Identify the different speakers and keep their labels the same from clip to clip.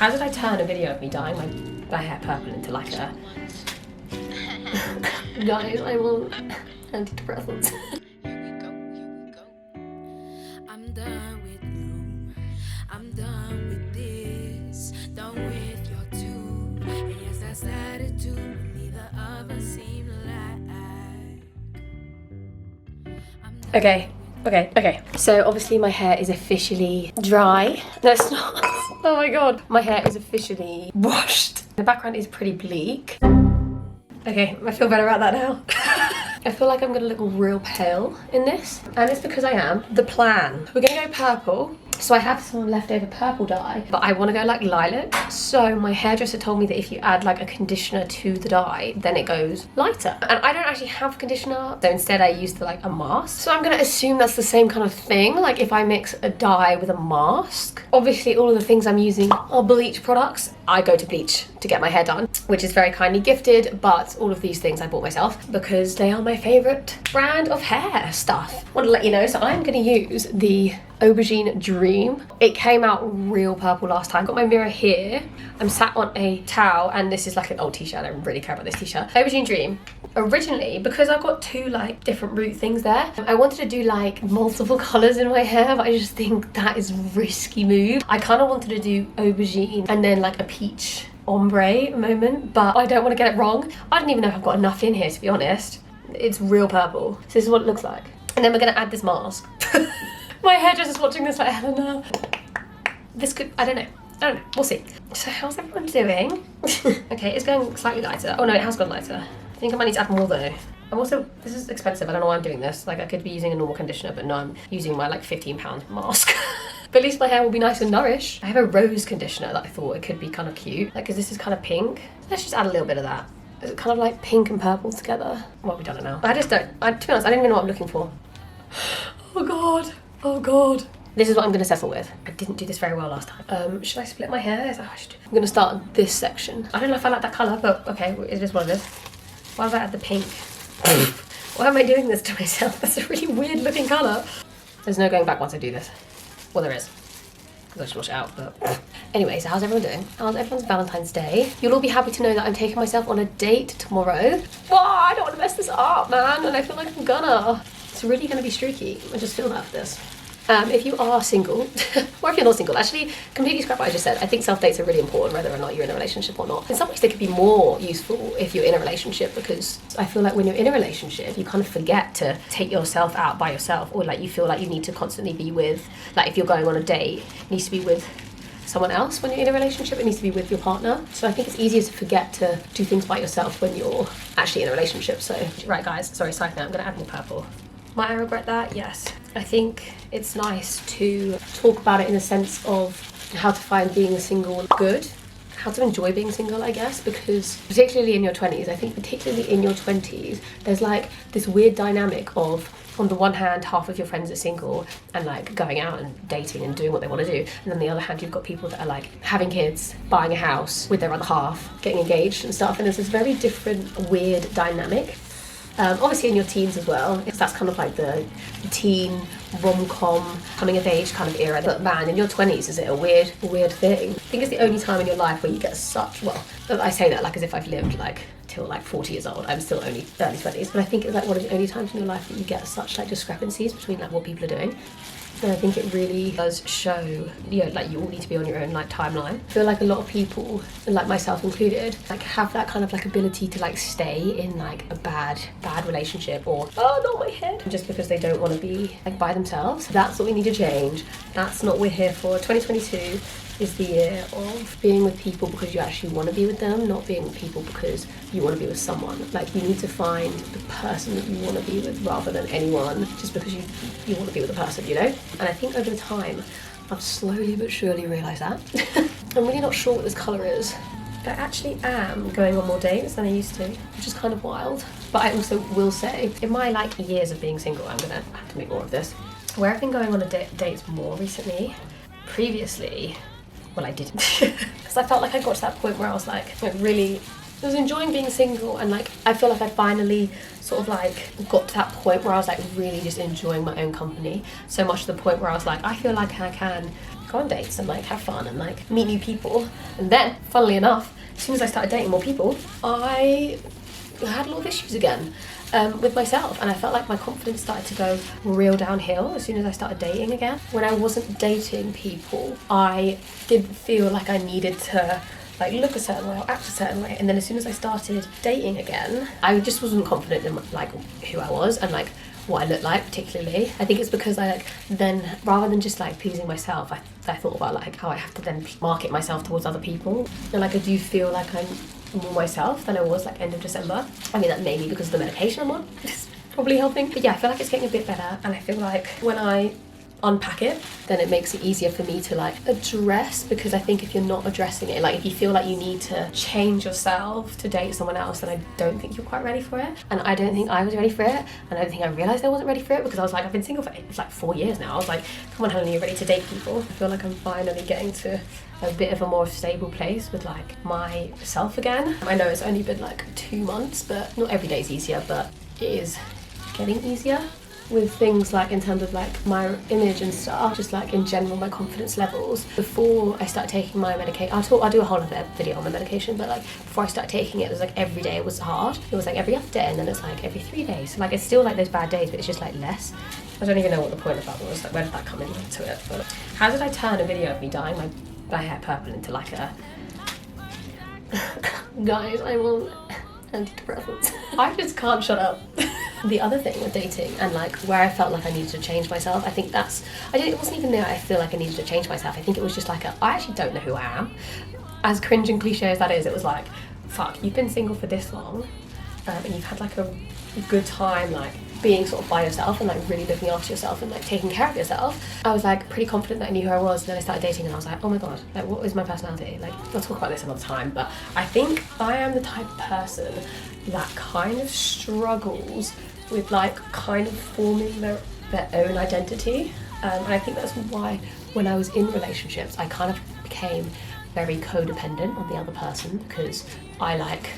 Speaker 1: How did I turn a video of me dyeing my hair purple into like a... Guys, I want antidepressants.
Speaker 2: Here we go. I'm done with you. I'm done with this. Done with your two. And yes, that's attitude. Neither of us seem like.
Speaker 1: Okay. So obviously my hair is officially dry. No, it's not. Oh my god. My hair is officially washed. The background is pretty bleak. Okay, I feel better about that now. I feel like I'm gonna look real pale in this, and it's because I am. The plan. We're gonna go purple. So I have some leftover purple dye, but I want to go like lilac. So my hairdresser told me that if you add like a conditioner to the dye, then it goes lighter. And I don't actually have conditioner, so instead I used like a mask. So I'm gonna assume that's the same kind of thing. Like if I mix a dye with a mask, obviously all of the things I'm using are bleach products. I go to bleach to get my hair done, which is very kindly gifted, but all of these things I bought myself because they are my favorite brand of hair stuff. I want to let you know, so I'm gonna use the Aubergine Dream. It came out real purple last time. Got my mirror here. I'm sat on a towel, and this is like an old t-shirt. I don't really care about this t-shirt. Aubergine Dream. Originally, because I've got two like different root things there, I wanted to do like multiple colours in my hair, but I just think that is a risky move. I kind of wanted to do aubergine and then like a peach ombre moment, but I don't want to get it wrong. I don't even know if I've got enough in here, to be honest. It's real purple. So this is what it looks like. And then we're gonna add this mask. My hairdresser's watching this like, Helena. This could, I don't know, we'll see. So how's everyone doing? Okay, it's going slightly lighter. Oh no, it has gone lighter. I think I might need to add more though. I'm also, this is expensive, I don't know why I'm doing this. Like I could be using a normal conditioner, but no, I'm using my like £15 mask. But at least my hair will be nice and nourished. I have a rose conditioner that I thought it could be kind of cute. Like, cause this is kind of pink. Let's just add a little bit of that. Is it kind of like pink and purple together? Well, we've done it now. I just don't, to be honest, I don't even know what I'm looking for. Oh God. Oh God. This is what I'm gonna settle with. I didn't do this very well last time. Should I split my hair? Is that how I should do? I'm gonna start this section. I don't know if I like that colour, but okay, it is what it is. Why have I add the pink? Why am I doing this to myself? That's a really weird looking colour. There's no going back once I do this. Well, there is. Because I should wash it out, but... Anyway, so how's everyone doing? How's everyone's Valentine's Day? You'll all be happy to know that I'm taking myself on a date tomorrow. Whoa, I don't want to mess this up, man, and I feel like I'm gonna. It's really gonna be streaky. I just feel that for this. If you are single, or if you're not single, actually completely scrap what I just said. I think self-dates are really important whether or not you're in a relationship or not. In some ways they could be more useful if you're in a relationship, because I feel like when you're in a relationship you kind of forget to take yourself out by yourself, or like you feel like you need to constantly be with, like if you're going on a date, it needs to be with someone else. When you're in a relationship it needs to be with your partner. So I think it's easier to forget to do things by yourself when you're actually in a relationship. So right guys, sorry, side note, I'm gonna add more purple. Might I regret that? Yes. I think it's nice to talk about it in the sense of how to find being single good, how to enjoy being single, I guess, because particularly in your 20s, I think particularly in your 20s, there's like this weird dynamic of, on the one hand, half of your friends are single and like going out and dating and doing what they want to do, and on the other hand you've got people that are like having kids, buying a house with their other half, getting engaged and stuff, and there's this very different weird dynamic. Obviously in your teens as well, because that's kind of like the teen rom-com coming of age kind of era, but man, in your 20s is it a weird thing. I think it's the only time in your life where you get such, well, I say that like as if I've lived like till like 40 years old. I'm still only early 20s, but I think it's like one of the only times in your life that you get such like discrepancies between like what people are doing. And I think it really does show, you know, like you all need to be on your own like timeline. I feel like a lot of people, and like myself included, like have that kind of like ability to like stay in like a bad relationship, or, oh, not my head, just because they don't want to be like by themselves. That's what we need to change. That's not what we're here for. 2022 is the year of being with people because you actually want to be with them, not being with people because you want to be with someone. Like you need to find the person that you want to be with rather than anyone just because you want to be with a person, you know? And I think over the time I've slowly but surely realised that. I'm really not sure what this colour is. I actually am going on more dates than I used to, which is kind of wild. But I also will say, in my like years of being single, I'm gonna have to make more of this. Where I've been going on dates more recently, previously, well, I didn't, because I felt like I got to that point where I was like, I was enjoying being single, and like I feel like I finally sort of like got to that point where I was like really just enjoying my own company, so much to the point where I was like, I feel like I can go on dates and like have fun and like meet new people. And then, funnily enough, as soon as I started dating more people, I had a lot of issues again with myself, and I felt like my confidence started to go real downhill as soon as I started dating again. When I wasn't dating people, I didn't feel like I needed to like look a certain way or act a certain way, and then as soon as I started dating again, I just wasn't confident in like who I was and like what I looked like particularly. I think it's because I like then, rather than just like pleasing myself, I thought about like how I have to then market myself towards other people, and like I do feel like I'm more myself than I was like end of December. I mean, that may be because of the medication I'm on. It's probably helping, but yeah, I feel like it's getting a bit better, and I feel like when I unpack it, then it makes it easier for me to like address, because I think if you're not addressing it, like if you feel like you need to change yourself to date someone else, then I don't think you're quite ready for it. And I don't think I was ready for it, and I don't think I realised I wasn't ready for it, because I was like, I've been single for like 4 years now. I was like, come on Helen, you're ready to date people. I feel like I'm finally getting to a bit of a more stable place with like myself again. I know it's only been like 2 months, but not every day is easier, but it is getting easier with things like in terms of like my image and stuff, just like in general my confidence levels. Before I started taking my medication, I'll do a whole other video on my medication, but like before I started taking it, it was like every day was hard. It was like every other day, and then it's like every 3 days. So like it's still like those bad days, but it's just like less. I don't even know what the point of that was, like where did that come into it? But how did I turn a video of me dyeing my hair purple into like a guys, I want antidepressants. I just can't shut up. The other thing with dating and like where I felt like I needed to change myself, I think it wasn't even there I feel like I needed to change myself. I think it was just like I actually don't know who I am. As cringe and cliche as that is, it was like, fuck, you've been single for this long, and you've had like a good time like being sort of by yourself and like really looking after yourself and like taking care of yourself. I was like pretty confident that I knew who I was, and then I started dating and I was like, oh my god, like what is my personality? Like, we'll talk about this another time, but I think I am the type of person that kind of struggles with like kind of forming their own identity, and I think that's why when I was in relationships I kind of became very codependent on the other person, because I like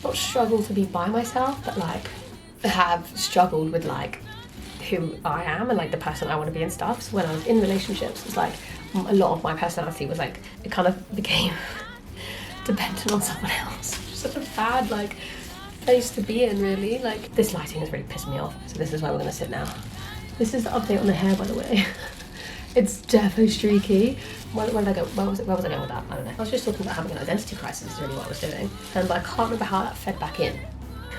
Speaker 1: not struggle to be by myself, but like have struggled with like who I am and like the person I want to be and stuff. So when I was in relationships, it's like a lot of my personality was like, it kind of became dependent on someone else. Which is such a bad like place to be in, really. Like, this lighting is really pissing me off, so this is where we're gonna sit now. This is the update on the hair, by the way. It's defo streaky. Where did I go? Where was I going with that? I don't know. I was just talking about having an identity crisis is really what I was doing, but I can't remember how that fed back in.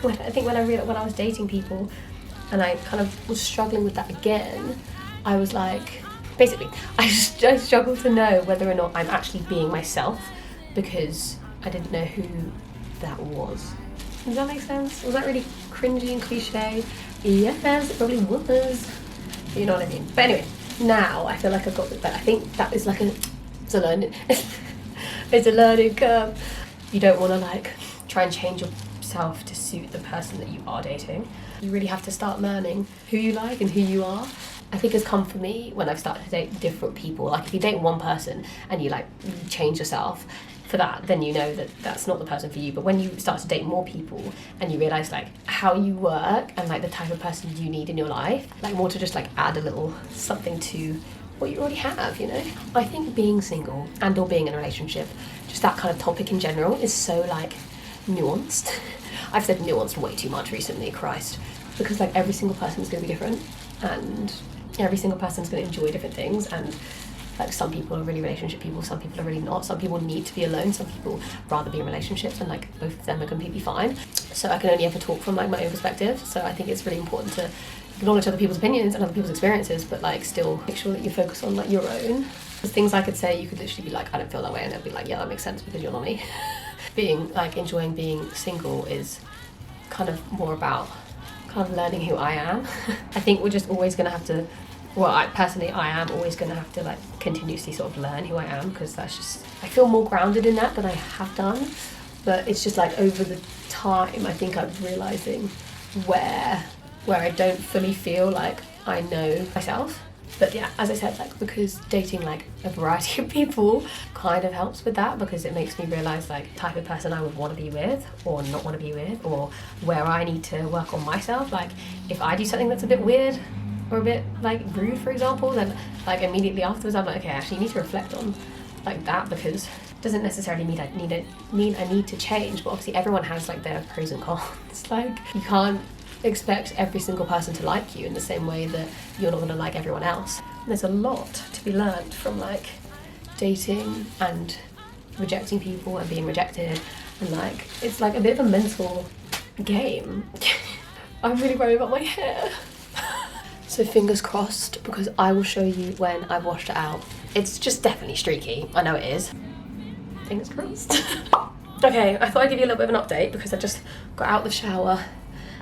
Speaker 1: I think when I was dating people and I kind of was struggling with that again, I was like, basically, I struggled to know whether or not I'm actually being myself, because I didn't know who that was. Does that make sense? Was that really cringy and cliche? Yes, it probably was. You know what I mean? But anyway, now I feel like I've got a bit better. I think that is like it's a learning curve. You don't want to like try and change yourself to suit the person that you are dating. You really have to start learning who you like and who you are. I think it's come for me when I've started to date different people. Like if you date one person and you change yourself for that, then you know that that's not the person for you. But when you start to date more people and you realise like how you work and like the type of person you need in your life, like more to just like add a little something to what you already have, you know? I think being single and or being in a relationship, just that kind of topic in general, is so like nuanced. I've said nuanced way too much recently, Christ, because like every single person is going to be different, and every single person is going to enjoy different things, and like some people are really relationship people, some people are really not. Some people need to be alone, some people rather be in relationships, and like both of them are completely fine. So I can only ever talk from like my own perspective. So I think it's really important to acknowledge other people's opinions and other people's experiences, but like still make sure that you focus on like your own. There's things I could say, you could literally be like, I don't feel that way, and they'll be like, yeah, that makes sense because you're not me. Enjoying being single is kind of more about kind of learning who I am. I think we're just always going to have to, well, I am always going to have to like continuously sort of learn who I am, because that's just, I feel more grounded in that than I have done. But it's just like over the time, I think I'm realising where I don't fully feel like I know myself. But yeah, as I said, like because dating like a variety of people kind of helps with that, because it makes me realise like the type of person I would want to be with or not want to be with, or where I need to work on myself. Like if I do something that's a bit weird were a bit like rude, for example, then like immediately afterwards I'm like, okay, actually you need to reflect on like that, because it doesn't necessarily mean I need to change, but obviously everyone has like their pros and cons. Like you can't expect every single person to like you in the same way that you're not going to like everyone else. And there's a lot to be learned from like dating and rejecting people and being rejected, and like it's like a bit of a mental game. I'm really worried about my hair. So fingers crossed, because I will show you when I've washed it out. It's just definitely streaky, I know it is. Fingers crossed. Okay, I thought I'd give you a little bit of an update because I just got out the shower,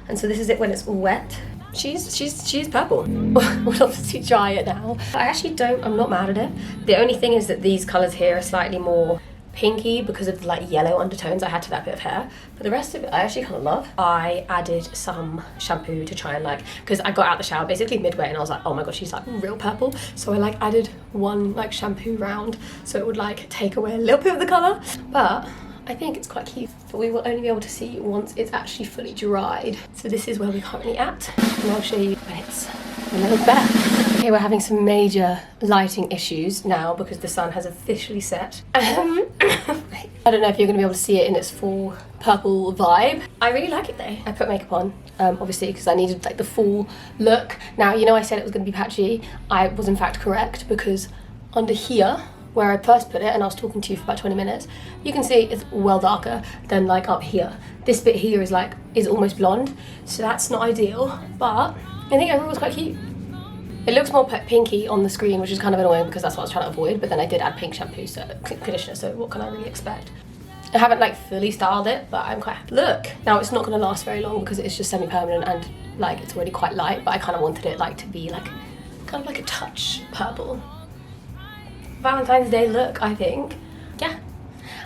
Speaker 1: and so this is it when it's all wet. She's purple. We'll obviously dry it now. I'm not mad at it. The only thing is that these colours here are slightly more pinky because of like yellow undertones I had to that bit of hair, but the rest of it I actually kind of love. I added some shampoo to try and like, because I got out the shower basically midway and I was like, oh my god, she's like real purple, so I like added one like shampoo round so it would like take away a little bit of the colour, but I think it's quite cute. But we will only be able to see once it's actually fully dried. So this is where we're currently at, and I'll show you when it's a little better. Okay, we're having some major lighting issues now because the sun has officially set. I don't know if you're going to be able to see it in its full purple vibe. I really like it though. I put makeup on, obviously, because I needed like the full look. Now, you know I said it was going to be patchy. I was in fact correct, because under here, where I first put it, and I was talking to you for about 20 minutes, you can see it's well darker than like up here. This bit here is almost blonde, so that's not ideal, but I think overall it's quite cute. It looks more pinky on the screen, which is kind of annoying because that's what I was trying to avoid, but then I did add pink shampoo, so conditioner, so what can I really expect? I haven't like fully styled it, but I'm quite happy. Look, now it's not going to last very long because it's just semi-permanent and like it's already quite light, but I kind of wanted it like to be like kind of like a touch purple. Valentine's Day look, I think. Yeah,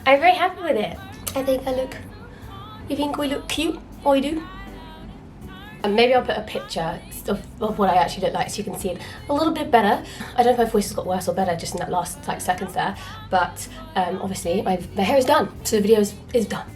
Speaker 1: I'm very happy with it. I think you think we look cute? Or you do? And maybe I'll put a picture of what I actually look like so you can see it a little bit better. I don't know if my voice has got worse or better just in that last like seconds there, but obviously my hair is done, so the video is done.